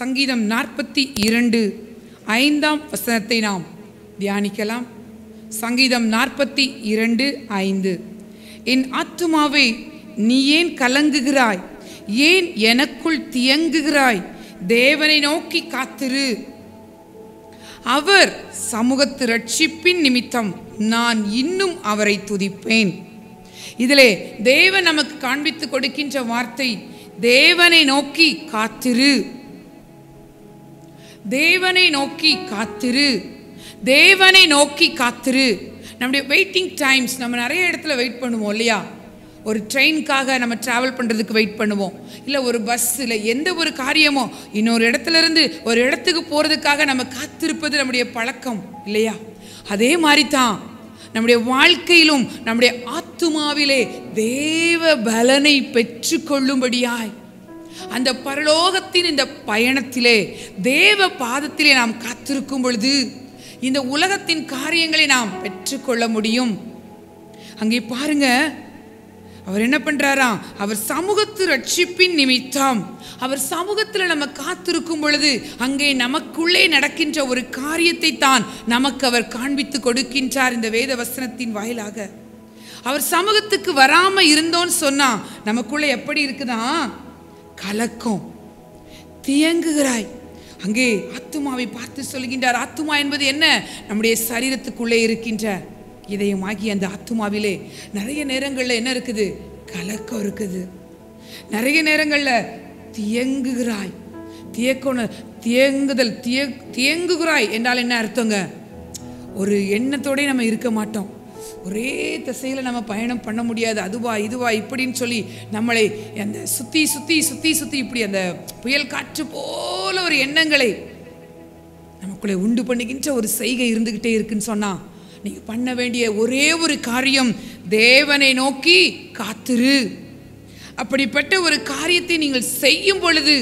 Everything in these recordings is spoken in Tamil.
சங்கீதம் 42 5ஆம் வசனத்தை நாம் தியானிக்கலாம். சங்கீதம் 42 5. என் ஆத்துமாவே நீ ஏன் கலங்குகிறாய்? ஏன் எனக்குள் தியங்குகிறாய்? தேவனை நோக்கி காத்திரு. அவர் சமூகத்து ரட்சிப்பின் நிமித்தம் நான் இன்னும் அவரை துதிப்பேன். இதிலே தேவன் நமக்கு காண்பித்து கொடுக்கின்ற வார்த்தை, தேவனை நோக்கி காத்திரு. தேவனை நோக்கி காத்திரு. தேவனை நோக்கி காத்திரு. நம்முடைய வெயிட்டிங் டைம்ஸ், நம்ம நிறைய இடத்துல வெயிட் பண்ணுவோம் இல்லையா? ஒரு ட்ரெயினுக்காக நம்ம ட்ராவல் பண்ணுறதுக்கு வெயிட் பண்ணுவோம், இல்லை ஒரு பஸ்ஸில் எந்த ஒரு காரியமோ இன்னொரு இடத்துலேருந்து ஒரு இடத்துக்கு போகிறதுக்காக நம்ம காத்திருப்பது நம்முடைய பழக்கம் இல்லையா? அதே மாதிரி தான் நம்முடைய வாழ்க்கையிலும் நம்முடைய ஆத்துமாவிலே தேவ பலனை பெற்று கொள்ளும்படியாய் அந்த பரலோகத்தின் இந்த பயணத்திலே தேவ பாதத்திலே நாம் காத்திருக்கும் பொழுது இந்த உலகத்தின் காரியங்களை நாம் பெற்றுக்கொள்ள முடியும். அங்கே பாருங்க, அவர் என்ன பண்றாராம்? அவர் சமூகத்து ரட்சிப்பின் நிமித்தம், அவர் சமூகத்தில் நம்ம காத்திருக்கும் பொழுது அங்கே நமக்குள்ளே நடக்கின்ற ஒரு காரியத்தை தான் நமக்கு அவர் காண்பித்து கொடுக்கின்றார் இந்த வேத வசனத்தின் வாயிலாக. அவர் சமூகத்துக்கு வராம இருந்தோன்னு சொன்னா நமக்குள்ளே எப்படி இருக்குதான்? கலக்கம், தியங்குகிறாய். அங்கே ஆத்துமாவை பார்த்து சொல்கின்றார். ஆத்துமா என்பது என்ன? நம்முடைய சரீரத்துக்குள்ளே இருக்கின்ற இதயமாகி அந்த ஆத்துமாவிலே நிறைய நேரங்களில் என்ன இருக்குது? கலக்கம் இருக்குது. நிறைய நேரங்களில் தியங்குகிறாய். தியங்குதல், தியங்குகிறாய் என்றால் என்ன அர்த்தங்க? ஒரு எண்ணத்தோடய நம்ம இருக்க மாட்டோம். ஒரே திசையில் நம்ம பயணம் பண்ண முடியாது. அதுவா இதுவா இப்படின்னு சொல்லி நம்மளை அந்த சுற்றி சுற்றி சுற்றி சுற்றி இப்படி அந்த புயல் காற்று போல ஒரு எண்ணங்களை நமக்குள்ளே உண்டு பண்ணுகின்ற ஒரு செய்கை இருந்துக்கிட்டே இருக்குன்னு சொன்னால் நீங்கள் பண்ண வேண்டிய ஒரே ஒரு காரியம், தேவனை நோக்கி காத்திரு. அப்படிப்பட்ட ஒரு காரியத்தை நீங்கள் செய்யும் பொழுது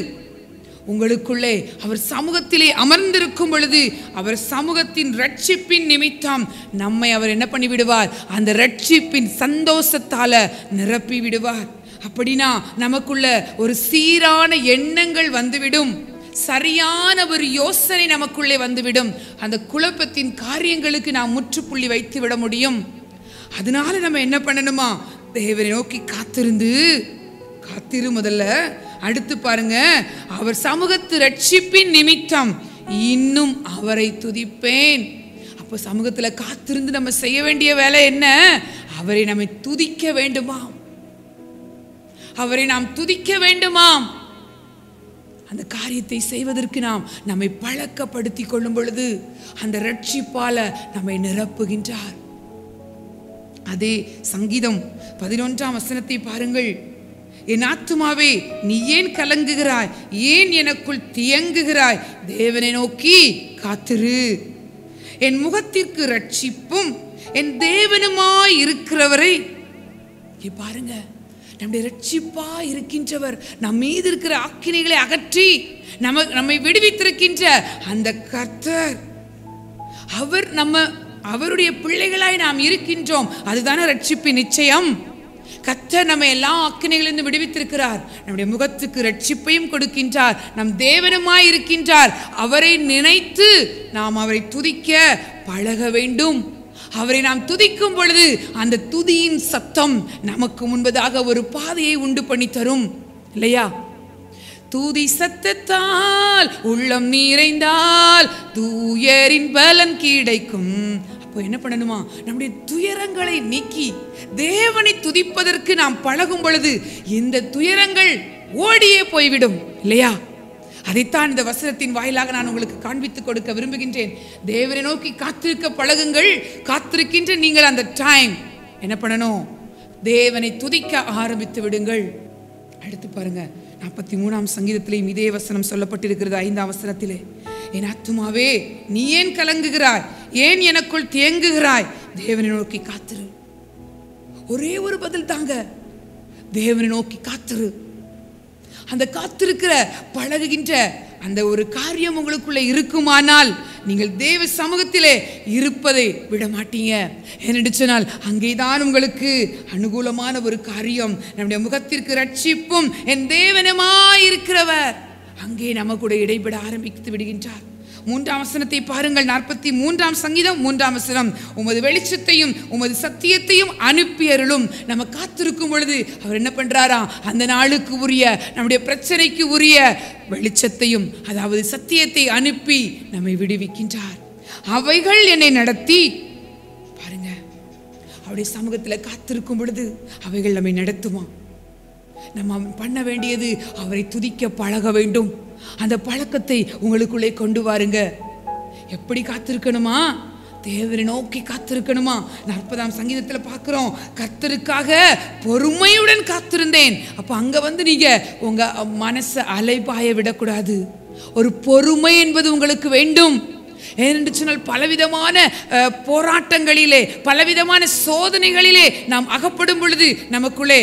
உங்களுக்குள்ளே அவர் சமூகத்திலே அமர்ந்திருக்கும் பொழுது அவர் சமூகத்தின் ரட்சிப்பின் நிமித்தம் நம்மை அவர் என்ன பண்ணி விடுவார்? அந்த ரட்சிப்பின் சந்தோஷத்தால நிரப்பி விடுவார். அப்படின்னா நமக்குள்ள ஒரு சீரான எண்ணங்கள் வந்துவிடும், சரியான ஒரு யோசனை நமக்குள்ளே வந்துவிடும். அந்த குழப்பத்தின் காரியங்களுக்கு நாம் முற்றுப்புள்ளி வைத்து விட முடியும். அதனால நம்ம என்ன பண்ணணுமா? தேவனை நோக்கி காத்திரு முதல்ல. அடுத்து பாருங்க, அவர் சமூகத்து ரட்சிப்பின் நிமித்தம் இன்னும் அவரை துதிப்பேன். அப்போ சமூகத்தில் காத்திருந்து நம்ம செய்ய வேண்டிய வேலை என்ன? அவரை நம்மை துதிக்க வேண்டுமாம். அவரை நாம் துதிக்க வேண்டுமாம். அந்த காரியத்தை செய்வதற்கு நாம் நம்மை பழக்கப்படுத்தி கொள்ளும் பொழுது அந்த ரட்சிப்பால நம்மை நிரப்புகின்றார். அதே சங்கீதம் 11ஆம் வசனத்தை பாருங்கள். என் ஆத்துமாவே நீ ஏன் கலங்குகிறாய்? ஏன் எனக்குள் தியங்குகிறாய்? தேவனை நோக்கி காத்திரு. என் முகத்திற்கு ரட்சிப்பும் என் தேவனுமாய் இருக்கிறவரை பாருங்க. நம்முடைய ரட்சிப்பா இருக்கின்றவர், நம் மீது இருக்கிற ஆக்கினைகளை அகற்றி நம்மை விடுவித்திருக்கின்ற அந்த கர்த்தர், அவர் அவருடைய பிள்ளைகளாய் நாம் இருக்கின்றோம். அதுதானே ரட்சிப்பின் நிச்சயம். கர்த்தர் நம்ம எல்லா ஆக்கினைகளிலிருந்து விடுவித்திருக்கிறார். நம்முடைய முகத்துக்கு ரட்சிப்பையும் கொடுக்கின்றார், நம் தேவனுமாய் இருக்கின்றார். அவரை நினைத்து நாம் அவரை துதிக்க பழக வேண்டும். அவரை நாம் துதிக்கும் பொழுது அந்த துதியின் சத்தம் நமக்கு முன்பதாக ஒரு பாதையை உண்டு பண்ணி தரும் இல்லையா? துதி சத்தத்தால் உள்ளம் நிறைந்தால் தூயரின் பலன் கிடைக்கும். அப்போ என்ன பண்ணணுமா? நம்முடைய துயரங்களை நீக்கி தேவனை துதிப்பதற்கு நாம் பழகும் பொழுது இந்த துயரங்கள் ஓடியே போய்விடும் இல்லையா? அதைத்தான் இந்த வசனத்தின் வாயிலாக நான் உங்களுக்கு காண்பித்துக் கொடுக்க விரும்புகின்றேன். தேவனை நோக்கி காத்திருக்க பழகுங்கள். காத்திருக்கின்ற நீங்கள் அந்த டைம் என்ன பண்ணணும்? தேவனை துதிக்க ஆரம்பித்து விடுங்கள். அடுத்து பாருங்க, 43ஆம் சங்கீதத்திலேயும் இதே வசனம் சொல்லப்பட்டிருக்கிறது. 5ஆம் வசனத்திலே, என் ஆத்துமாவே நீ ஏன் கலங்குகிறாய்? ஏன் எனக்குள் தியங்குகிறாய்? தேவனை நோக்கி காத்திரு. ஒரே ஒரு பதில் தாங்க, தேவனை நோக்கி காத்திரு. அந்த காத்திருக்கிற பழகுகின்ற அந்த ஒரு காரியம் உங்களுக்குள்ள இருக்குமானால் நீங்கள் தேவ சமூகத்திலே இருப்பதை விட மாட்டீங்க. ஏனென்று சொன்னால் அங்கேதான் உங்களுக்கு அனுகூலமான ஒரு காரியம். நம்முடைய முகத்திற்கு ரட்சிப்பும் என் தேவனுமாய் இருக்கிறவர் அங்கே நம்ம கூட இடைபெட ஆரம்பித்து விடுகின்றார். 3ஆம் வசனத்தை பாருங்கள். 43ஆம் சங்கீதம் 3ஆம் வசனம். உமது வெளிச்சத்தையும் உமது சத்தியத்தையும் அனுப்பி அருளும். நம்ம காத்திருக்கும் பொழுது அவர் என்ன பண்றாராம்? அந்த நாளுக்கு உரிய, நம்முடைய பிரச்சனைக்கு உரிய வெளிச்சத்தையும், அதாவது சத்தியத்தை அனுப்பி நம்மை விடுவிக்கின்றார். அவைகள் என்னை நடத்தி, பாருங்க, அவருடைய சமூகத்தில் காத்திருக்கும் பொழுது அவைகள் நம்மை நடத்துமா? நம்ம பண்ண வேண்டியது அவரை துதிக்க பழக வேண்டும். அந்த பழக்கத்தை உங்களுக்குள்ளே கொண்டு வாருங்க. எப்படி காத்திருக்கணுமா? தேவனை நோக்கி காத்திருக்கணுமா? 40ஆம் சங்கீதத்தில் பார்க்கிறோம், கர்த்தருக்காக பொறுமையுடன் காத்திருந்தேன். அப்ப அங்க நீங்க உங்க மனசை அலைபாய விடக்கூடாது. ஒரு பொறுமை என்பது உங்களுக்கு வேண்டும். ஏனென்று சொன்னால் பலவிதமான போராட்டங்களிலே, பலவிதமான சோதனைகளிலே நாம் அகப்படும் பொழுது நமக்குள்ளே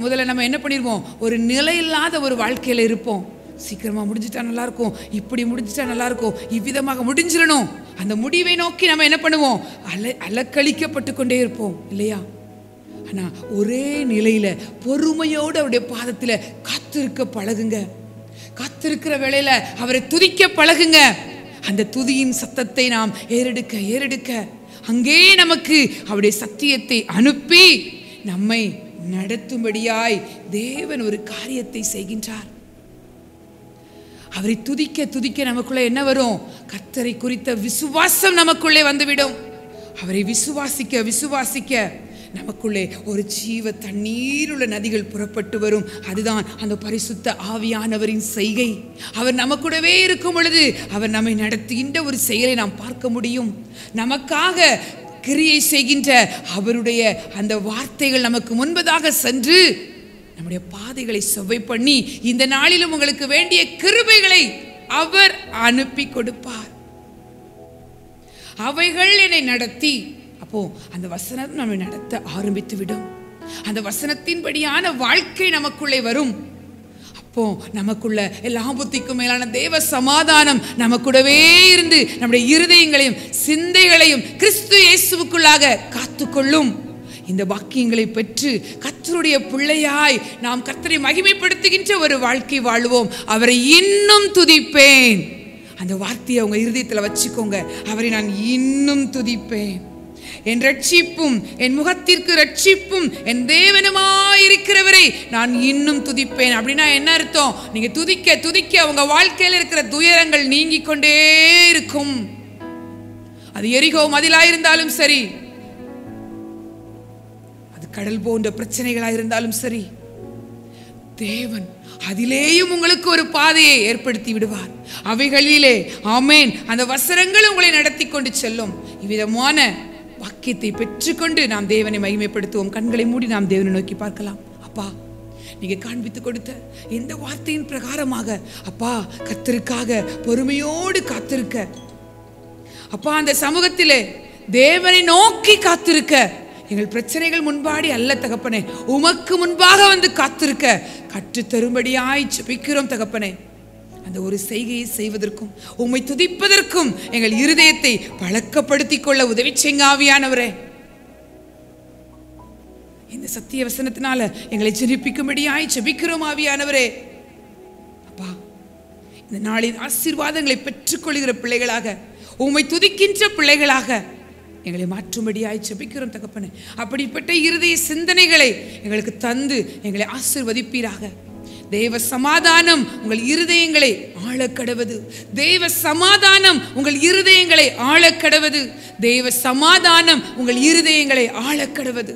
முதல்ல நம்ம என்ன பண்ணிடுவோம்? ஒரு நிலையில்லாத ஒரு வாழ்க்கையில் இருப்போம். சீக்கிரமாக முடிஞ்சிட்டா நல்லா இருக்கும், இப்படி முடிஞ்சிட்டா நல்லா இருக்கும், இவ்விதமாக முடிஞ்சிடணும். அந்த முடிவை நோக்கி நம்ம என்ன பண்ணுவோம்? அலக்களிக்கப்பட்டு கொண்டே இருப்போம் இல்லையா? ஆனால் ஒரே நிலையில் பொறுமையோடு அவருடைய பாதத்தில் காத்திருக்க பழகுங்க. காத்திருக்கிற வேளையில அவரை துதிக்க பழகுங்க. அந்த துதியின் சத்தத்தை நாம் ஏறெடுக்க அங்கே நமக்கு அவருடைய சத்தியத்தை அனுப்பி நம்மை நடத்தும்படியாய் தேவன் ஒரு காரியத்தை செய்கின்றார். அவரை துதிக்க நமக்குள்ளே என்ன வரும்? கர்த்தரை குறித்த விசுவாசம் நமக்குள்ளே வந்துவிடும். அவரை விசுவாசிக்க நமக்குள்ளே ஒரு ஜீவ தண்ணீருள்ள நதிகள் புறப்பட்டு வரும். அதுதான் அந்த பரிசுத்த ஆவியானவரின் செய்கை. அவர் நமக்கூடவே இருக்கும் பொழுது அவர் நம்மை நடத்துகின்ற ஒரு செயலை நாம் பார்க்க முடியும். நமக்காக கிரியை செய்கின்ற அவருடைய அந்த வார்த்தைகள் நமக்கு முன்பதாக சென்று நம்முடைய பாதைகளை செவ்வை பண்ணி இந்த நாளிலும் உங்களுக்கு வேண்டிய கிருபைகளை அவர் அனுப்பி கொடுப்பார். அவைகள் என்னை நடத்தி, அப்போ அந்த வசனம் நம்மை நடத்த ஆரம்பித்து விடும். அந்த வசனத்தின்படியான வாழ்க்கை நமக்குள்ளே வரும். அப்போ நமக்குள்ள எல்லா புத்திக்கும் மேலான தேவ சமாதானம் நமக்குடவே இருந்து நம்முடைய இருதயங்களையும் சிந்தைகளையும் கிறிஸ்து இயேசுவுக்குள்ளாக காத்துக்கொள்ளும். இந்த வாக்கியங்களை பெற்று கர்த்தருடைய பிள்ளையாய் நாம் கர்த்தரை மகிமைப்படுத்துகின்ற ஒரு வாழ்க்கை வாழ்வோம். அவரை இன்னும் துதிப்பேன். அந்த வார்த்தையை உங்க இருதயத்தில் வச்சுக்கோங்க. அவரை நான் இன்னும் துதிப்பேன். என் ரட்சிப்பும் என் முகத்திற்கு ரட்சிப்பும் என் தேவனுமாயிருக்கிறவரை நான் இன்னும் துதிப்பேன். அப்படின்னா என்ன அர்த்தம்? நீங்க துதிக்க துதிக்க உங்க வாழ்க்கையில் இருக்கிற துயரங்கள் நீங்கி கொண்டே இருக்கும். அது எரிகோ மதிலாயிருந்தாலும் சரி, அது கடல் போன்ற பிரச்சனைகளாயிருந்தாலும் சரி, தேவன் அதிலேயும் உங்களுக்கு ஒரு பாதையை ஏற்படுத்தி விடுவார். அவைகளிலே ஆமேன் அந்த வசனங்கள் உங்களை நடத்தி கொண்டு செல்லும். இவ்விதமான வாக்கியத்தை பெற்றுக்கொண்டு நாம் தேவனை மகிமைப்படுத்துவோம். கண்களை மூடி நாம் தேவனை நோக்கி பார்க்கலாம். அப்பா, நீங்க காண்பித்து கொடுத்த இந்த வார்த்தையின் பிரகாரமாக அப்பா கர்த்தருக்காக பொறுமையோடு காத்திருக்க, அப்பா அந்த சமூகத்திலே தேவனை நோக்கி காத்திருக்க, எங்கள் பிரச்சனைகள் முன்பாடி அல்ல தகப்பனே, உமக்கு முன்பாக வந்து காத்திருக்க கற்றுத்தரும்படியாய் ஜெபிக்கிறோம் தகப்பனே. அந்த ஒரு செய்கையை செய்வதற்கும் உம்மை துதிப்பதற்கும் எங்கள் இருதயத்தை பழக்கப்படுத்திக் கொள்ள உதவி செய்யுங்க ஆவியானவரே. இந்த சத்திய வசனத்தினால எங்களை ஜெபிக்கும்படியாய் ஜெபிக்கிறோம் ஆவியானவரே. அப்பா, இந்த நாளின் ஆசீர்வாதங்களை பெற்றுக்கொள்கிற பிள்ளைகளாக, உம்மை துதிக்கின்ற பிள்ளைகளாக எங்களை மாற்றும்படியாய் ஜெபிக்கிறோம் தகப்பனே. அப்படிப்பட்ட இருதய சிந்தனைகளை எங்களுக்கு தந்து எங்களை ஆசீர்வதிப்பீராக. தேவ சமாதானம் உங்கள் இருதயங்களை ஆளக்கடவது. தேவ சமாதானம் உங்கள் இருதயங்களை ஆளக்கடவது. தேவ சமாதானம் உங்கள் இருதயங்களை ஆளக்கடவது.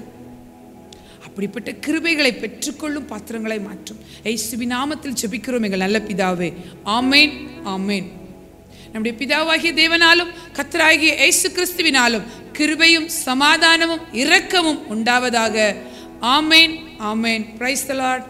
அப்படிப்பட்ட கிருபைகளை பெற்றுக்கொள்ளும் பாத்திரங்களை மாற்றும் இயேசுவின் நாமத்தில் ஜெபிக்கிறோம் எங்கள் நல்ல பிதாவே. ஆமேன், ஆமேன். நம்முடைய பிதாவாகிய தேவனாலும் கர்த்தராகிய இயேசு கிறிஸ்துவினாலும் கிருபையும் சமாதானமும் இரக்கமும் உண்டாவதாக. ஆமேன், ஆமேன். Praise the Lord.